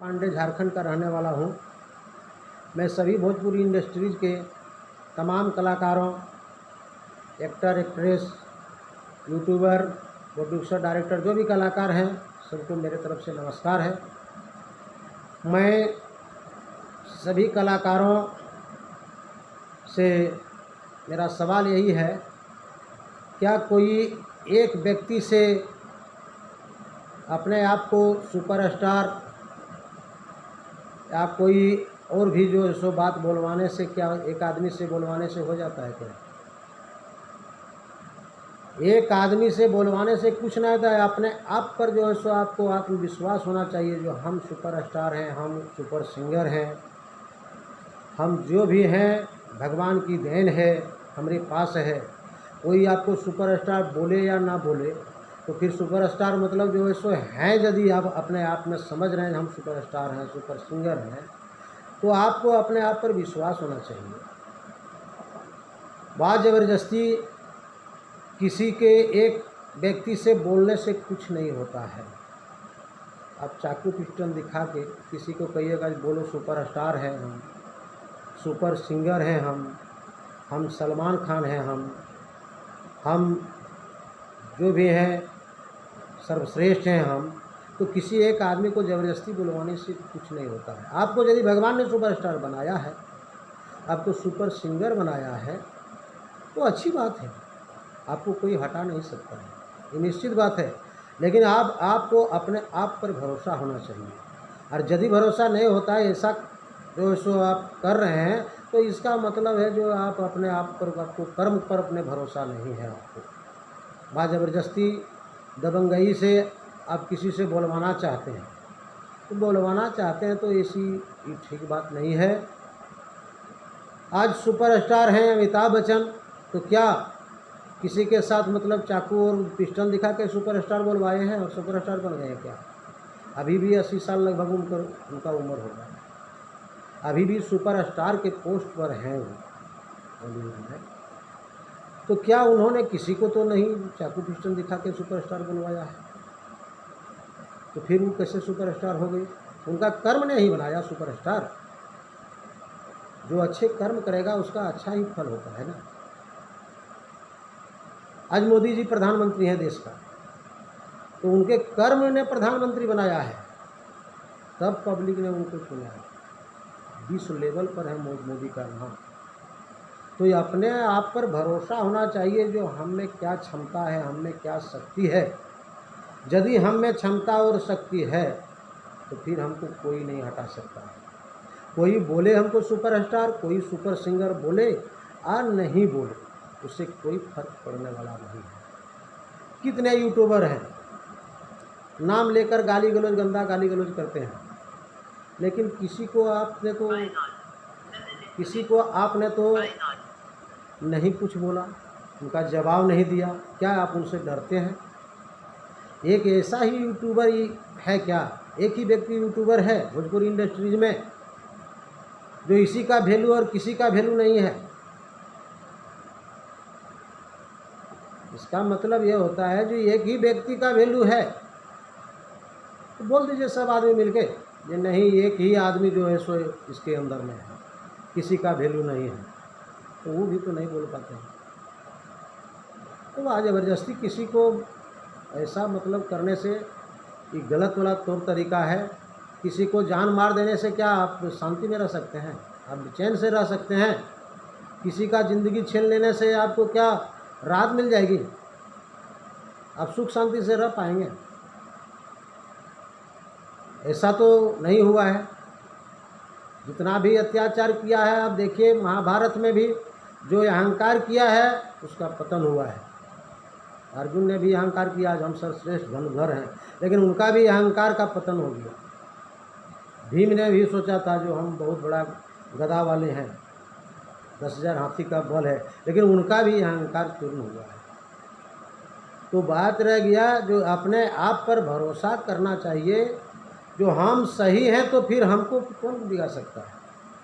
पांडे झारखंड का रहने वाला हूँ। मैं सभी भोजपुरी इंडस्ट्रीज़ के तमाम कलाकारों, actor, actress, YouTuber, producer, director जो भी कलाकार हैं सबको मेरे तरफ से नमस्कार है। मैं सभी कलाकारों से मेरा सवाल यही है, क्या कोई एक व्यक्ति से अपने आप को सुपरस्टार या कोई और भी जो सो बात बोलवाने से, क्या एक आदमी से बोलवाने से हो जाता है? क्या एक आदमी से बोलवाने से कुछ नहीं होता है। अपने आप पर जो है सो आपको आत्मविश्वास होना चाहिए, जो हम सुपरस्टार हैं, हम सुपर सिंगर हैं, हम जो भी हैं भगवान की देन है, हमारे पास है। कोई आपको सुपरस्टार बोले या ना बोले, तो फिर सुपरस्टार मतलब जो है सो हैं, यदि आप अपने आप में समझ रहे हैं हम सुपरस्टार हैं, सुपर सिंगर हैं, तो आपको अपने आप पर विश्वास होना चाहिए। बात ज़बरदस्ती किसी के एक व्यक्ति से बोलने से कुछ नहीं होता है। आप चाकू पिस्टल दिखा के किसी को कहिएगा बोलो सुपरस्टार हैं हम, सुपर सिंगर हैं हम सलमान खान हैं, हम जो भी हैं सर्वश्रेष्ठ हैं हम, तो किसी एक आदमी को ज़बरदस्ती बुलवाने से कुछ नहीं होता है। आपको यदि भगवान ने सुपरस्टार बनाया है, आपको सुपर सिंगर बनाया है, तो अच्छी बात है, आपको कोई हटा नहीं सकता है, ये निश्चित बात है। लेकिन आपको अपने आप पर भरोसा होना चाहिए। और यदि भरोसा नहीं होता है, ऐसा जो सो आप कर रहे हैं, तो इसका मतलब है जो आप अपने आप पर, आपको कर्म पर अपने भरोसा नहीं है। आपको बात ज़बरदस्ती दबंगई से आप किसी से बोलवाना चाहते हैं, तो बोलवाना चाहते हैं तो ऐसी ठीक बात नहीं है। आज सुपरस्टार हैं अमिताभ बच्चन, तो क्या किसी के साथ मतलब चाकू और पिस्टल दिखा के सुपरस्टार बोलवाए हैं और सुपरस्टार बन गए हैं? क्या अभी भी 80 साल लगभग उनका उम्र होगा, अभी भी सुपरस्टार के पोस्ट पर हैं वो बॉलीवुड में। तो क्या उन्होंने किसी को तो नहीं चाकू पिस्टल दिखा के सुपरस्टार बनवाया है? तो फिर वो कैसे सुपरस्टार हो गए? उनका कर्म ने ही बनाया सुपरस्टार। जो अच्छे कर्म करेगा उसका अच्छा ही फल होता है ना। आज मोदी जी प्रधानमंत्री हैं देश का, तो उनके कर्म ने प्रधानमंत्री बनाया है, तब पब्लिक ने उनको चुना है। विश्व लेवल पर है मोदी का नाम। तो ये अपने आप पर भरोसा होना चाहिए, जो हम में क्या क्षमता है, हम में क्या शक्ति है। यदि हम में क्षमता और शक्ति है तो फिर हमको कोई नहीं हटा सकता है। कोई बोले हमको सुपरस्टार, कोई सुपर सिंगर बोले और नहीं बोले, उससे कोई फर्क पड़ने वाला नहीं है। कितने यूट्यूबर हैं नाम लेकर गाली गलौज, गंदा गाली गलौज करते हैं, लेकिन किसी को आपने तो नहीं कुछ बोला, उनका जवाब नहीं दिया। क्या आप उनसे डरते हैं? एक ऐसा ही यूट्यूबर है, क्या एक ही व्यक्ति यूट्यूबर है भोजपुरी इंडस्ट्रीज में जो इसी का वैल्यू और किसी का वैल्यू नहीं है? इसका मतलब ये होता है जो एक ही व्यक्ति का वैल्यू है, तो बोल दीजिए सब आदमी मिलके ये नहीं, एक ही आदमी जो है सो इसके अंदर में है, किसी का वैल्यू नहीं है, तो वो भी तो नहीं बोल पाते हैं। तो आज ज़बरदस्ती किसी को ऐसा मतलब करने से ये गलत वाला तौर तरीका है। किसी को जान मार देने से क्या आप शांति में रह सकते हैं? आप चैन से रह सकते हैं? किसी का ज़िंदगी छीन लेने से आपको क्या राहत मिल जाएगी? आप सुख शांति से रह पाएंगे? ऐसा तो नहीं हुआ है। जितना भी अत्याचार किया है, आप देखिए महाभारत में भी जो अहंकार किया है उसका पतन हुआ है। अर्जुन ने भी अहंकार किया, आज हम सर्वश्रेष्ठ धनुर्धर हैं, लेकिन उनका भी अहंकार का पतन हो गया। भीम ने भी सोचा था जो हम बहुत बड़ा गदा वाले हैं, 10,000 हाथी का बल है, लेकिन उनका भी अहंकार चूर्ण हुआ है। तो बात रह गया जो अपने आप पर भरोसा करना चाहिए। जो हम सही हैं तो फिर हमको कौन बिगाड़ सकता है?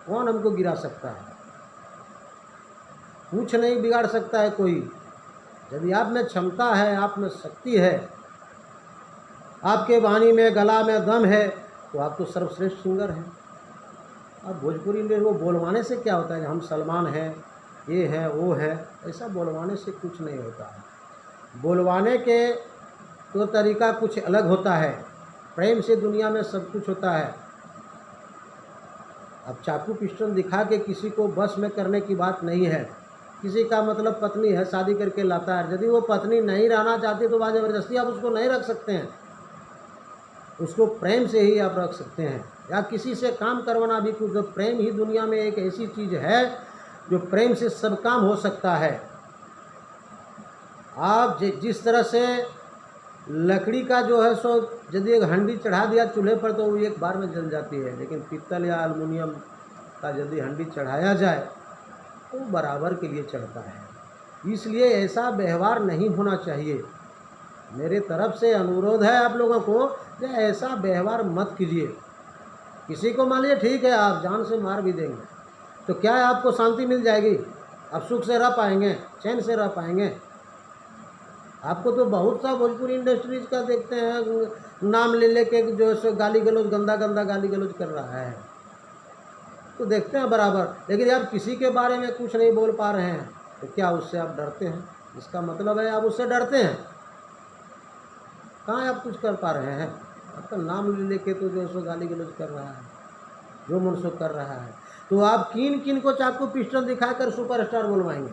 कौन हमको गिरा सकता है? कुछ नहीं बिगाड़ सकता है कोई। यदि आप में क्षमता है, आप में शक्ति है, आपके वाणी में, गला में दम है, तो आप तो सर्वश्रेष्ठ सिंगर हैं। अब भोजपुरी में वो बोलवाने से क्या होता है, हम सलमान हैं, ये है वो है, ऐसा बोलवाने से कुछ नहीं होता है। बोलवाने के तो तरीका कुछ अलग होता है। प्रेम से दुनिया में सब कुछ होता है। अब चाकू पिस्टल दिखा के किसी को बस में करने की बात नहीं है। किसी का मतलब पत्नी है, शादी करके लाता है, यदि वो पत्नी नहीं रहना चाहती तो वहाँ ज़बरदस्ती आप उसको नहीं रख सकते हैं। उसको प्रेम से ही आप रख सकते हैं। या किसी से काम करवाना भी कुछ, प्रेम ही दुनिया में एक ऐसी चीज़ है जो प्रेम से सब काम हो सकता है। आप जिस तरह से लकड़ी का जो है सो यदि एक हंडी चढ़ा दिया चूल्हे पर तो वो एक बार में जल जाती है, लेकिन पीतल या एल्युमिनियम का यदि हंडी चढ़ाया जाए तो बराबर के लिए चढ़ता है। इसलिए ऐसा व्यवहार नहीं होना चाहिए। मेरे तरफ से अनुरोध है आप लोगों को कि ऐसा व्यवहार मत कीजिए। किसी को मान लीजिए ठीक है आप जान से मार भी देंगे तो क्या है, आपको शांति मिल जाएगी, आप सुख से रह पाएंगे, चैन से रह पाएंगे? आपको तो बहुत सा भोजपुरी इंडस्ट्रीज का देखते हैं नाम ले लेके जो है सो गाली गलौज, गंदा गंदा गाली गलौज कर रहा है, तो देखते हैं बराबर। लेकिन आप किसी के बारे में कुछ नहीं बोल पा रहे हैं तो क्या उससे आप डरते हैं? इसका मतलब है आप उससे डरते हैं। कहाँ आप कुछ कर पा रहे हैं? आपका नाम ले लेके तो जो है सो गाली गलौज कर रहा है, जो मन सो कर रहा है। तो आप किन किन को चाकू पिस्टल दिखाकर सुपरस्टार बोलवाएंगे?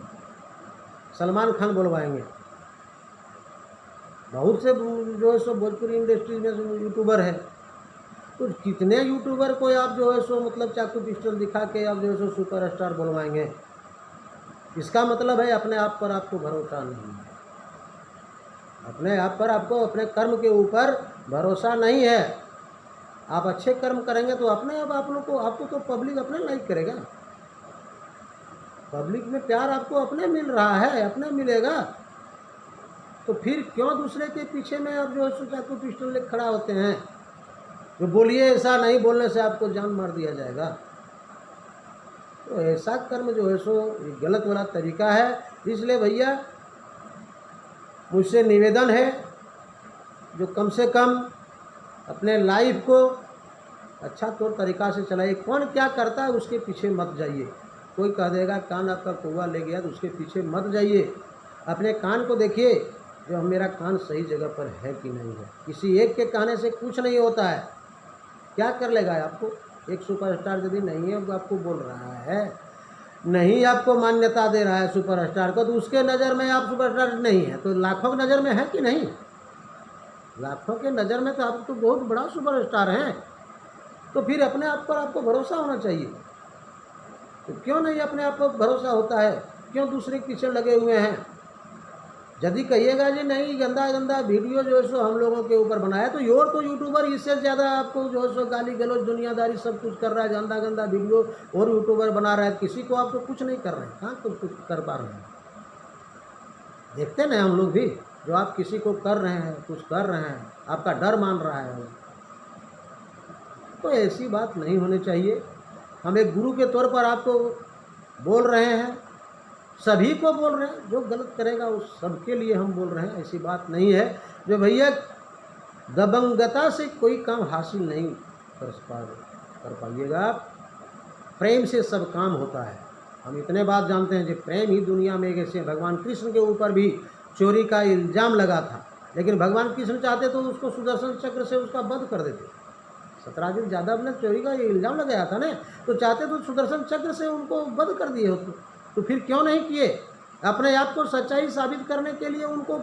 सलमान खान बोलवाएंगे। बहुत से जो है सो भोजपुरी इंडस्ट्री में यूट्यूबर है, तो कितने यूट्यूबर को आप जो है सो मतलब चाकू पिस्टल दिखा के आप जो है सो सुपरस्टार बोलवाएंगे? इसका मतलब है अपने आप पर आपको भरोसा नहीं है। अपने आप पर आपको अपने कर्म के ऊपर भरोसा नहीं है। आप अच्छे कर्म करेंगे तो अपने आप लोग को, आपको तो पब्लिक अपने लाइक करेगा। पब्लिक में प्यार आपको अपने मिल रहा है, अपने मिलेगा, तो फिर क्यों दूसरे के पीछे में आप जो है चाकू पिस्टल लेकर खड़ा होते हैं? जो बोलिए ऐसा नहीं बोलने से आपको जान मार दिया जाएगा। तो ऐसा कर्म जो है सो गलत वाला तरीका है। इसलिए भैया मुझसे निवेदन है जो कम से कम अपने लाइफ को अच्छा तौर तरीक़ा से चलाइए। कौन क्या करता है उसके पीछे मत जाइए। कोई कह देगा कान आपका कौवा ले गया तो उसके पीछे मत जाइए। अपने कान को देखिए जो मेरा कान सही जगह पर है कि नहीं है। किसी एक के कहने से कुछ नहीं होता है। क्या कर लेगा आपको? एक सुपरस्टार यदि नहीं है वो आपको बोल रहा है, नहीं आपको मान्यता दे रहा है सुपरस्टार को, तो उसके नज़र में आप सुपरस्टार नहीं है तो लाखों की नज़र में है कि नहीं? लाखों के नज़र में तो आप तो बहुत बड़ा सुपरस्टार हैं। तो फिर अपने आप पर आपको भरोसा होना चाहिए। तो क्यों नहीं अपने आप पर भरोसा होता है? क्यों दूसरे के पीछे लगे हुए हैं? यदि कहिएगा जी नहीं गंदा गंदा वीडियो जो है सो हम लोगों के ऊपर बनाया तो योर तो यूट्यूबर इससे ज़्यादा आपको जो है सो गाली गलौज दुनियादारी सब कुछ कर रहा है, गंदा गंदा वीडियो और यूट्यूबर बना रहा है, किसी को आप तो कुछ नहीं कर रहे हैं। कहाँ कुछ कर पा रहे हैं? देखते ना हम लोग भी, जो आप किसी को कर रहे हैं, कुछ कर रहे हैं, आपका डर मान रहा है, तो ऐसी बात नहीं होनी चाहिए। हम एक गुरु के तौर पर आपको बोल रहे हैं, सभी को बोल रहे हैं। जो गलत करेगा उस सबके लिए हम बोल रहे हैं। ऐसी बात नहीं है जो भैया दबंगता से कोई काम हासिल नहीं कर पाइएगा। प्रेम से सब काम होता है। हम इतने बात जानते हैं कि प्रेम ही दुनिया में एक ऐसे, भगवान कृष्ण के ऊपर भी चोरी का इल्ज़ाम लगा था, लेकिन भगवान कृष्ण चाहते तो उसको सुदर्शन चक्र से उसका वध कर देते। सतराजित यादव ने चोरी का ये इल्ज़ाम लगाया था ना, तो चाहते तो सुदर्शन चक्र से उनको वध कर दिए होते, तो फिर क्यों नहीं किए? अपने आप को सच्चाई साबित करने के लिए उनको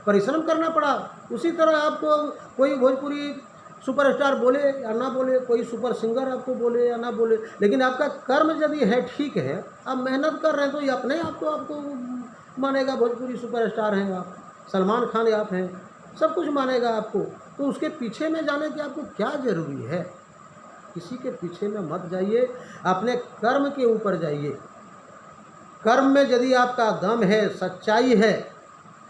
परिश्रम करना पड़ा। उसी तरह आपको कोई भोजपुरी सुपरस्टार बोले या ना बोले, कोई सुपर सिंगर आपको बोले या ना बोले, लेकिन आपका कर्म यदि है ठीक है, आप मेहनत कर रहे हैं, तो ये अपने आप को आपको मानेगा भोजपुरी सुपरस्टार हैं आप, सलमान खान आप हैं, सब कुछ मानेगा आपको। तो उसके पीछे में जाने की आपको क्या ज़रूरी है? किसी के पीछे में मत जाइए, अपने कर्म के ऊपर जाइए। कर्म में यदि आपका दम है, सच्चाई है,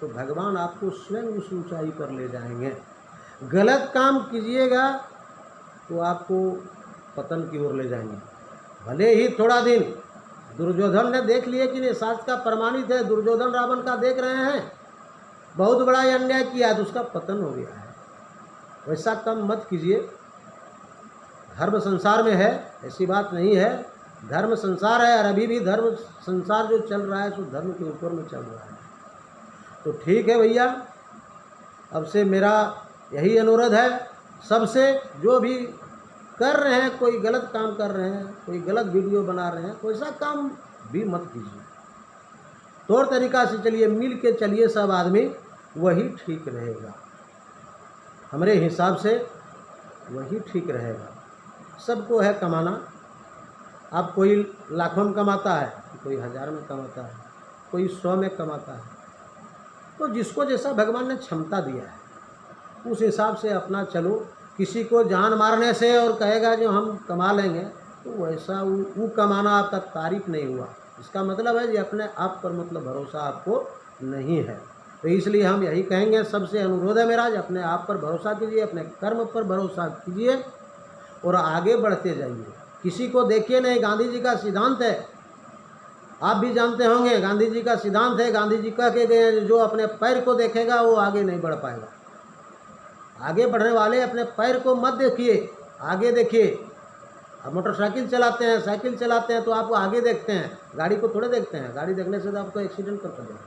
तो भगवान आपको स्वयं उस ऊंचाई पर ले जाएंगे। गलत काम कीजिएगा तो आपको पतन की ओर ले जाएंगे। भले ही थोड़ा दिन दुर्योधन ने देख लिए कि नहीं, शास्त्र का प्रमाणित है, दुर्योधन रावण का देख रहे हैं, बहुत बड़ा अन्याय किया तो उसका पतन हो गया है। वैसा काम मत कीजिए। धर्म संसार में है, ऐसी बात नहीं है। धर्म संसार है और अभी भी धर्म संसार जो चल रहा है सो धर्म के ऊपर में चल रहा है। तो ठीक है भैया, अब से मेरा यही अनुरोध है सबसे, जो भी कर रहे हैं, कोई गलत काम कर रहे हैं, कोई गलत वीडियो बना रहे हैं, कोई सा काम भी मत कीजिए। तौर तरीका से चलिए, मिल के चलिए सब आदमी, वही ठीक रहेगा। हमारे हिसाब से वही ठीक रहेगा। सबको है कमाना। अब कोई लाखों में कमाता है, कोई 1000 में कमाता है, कोई 100 में कमाता है। तो जिसको जैसा भगवान ने क्षमता दिया है उस हिसाब से अपना चलो। किसी को जान मारने से और कहेगा जो हम कमा लेंगे, तो वैसा वो कमाना आपका तारीफ नहीं हुआ। इसका मतलब है कि अपने आप पर मतलब भरोसा आपको नहीं है। तो इसलिए हम यही कहेंगे, सबसे अनुरोध है मेरा, अपने आप पर भरोसा कीजिए, अपने कर्म पर भरोसा कीजिए और आगे बढ़ते जाइए। किसी को देखिए नहीं। गांधी जी का सिद्धांत है, आप भी जानते होंगे, गांधी जी का सिद्धांत है, गांधी जी कह के गए, जो अपने पैर को देखेगा वो आगे नहीं बढ़ पाएगा। आगे बढ़ने वाले अपने पैर को मत देखिए, आगे देखिए। अब मोटरसाइकिल चलाते हैं, साइकिल चलाते हैं तो आप आगे देखते हैं, गाड़ी को थोड़े देखते हैं। गाड़ी देखने से तो आपको एक्सीडेंट कर पड़ेगा।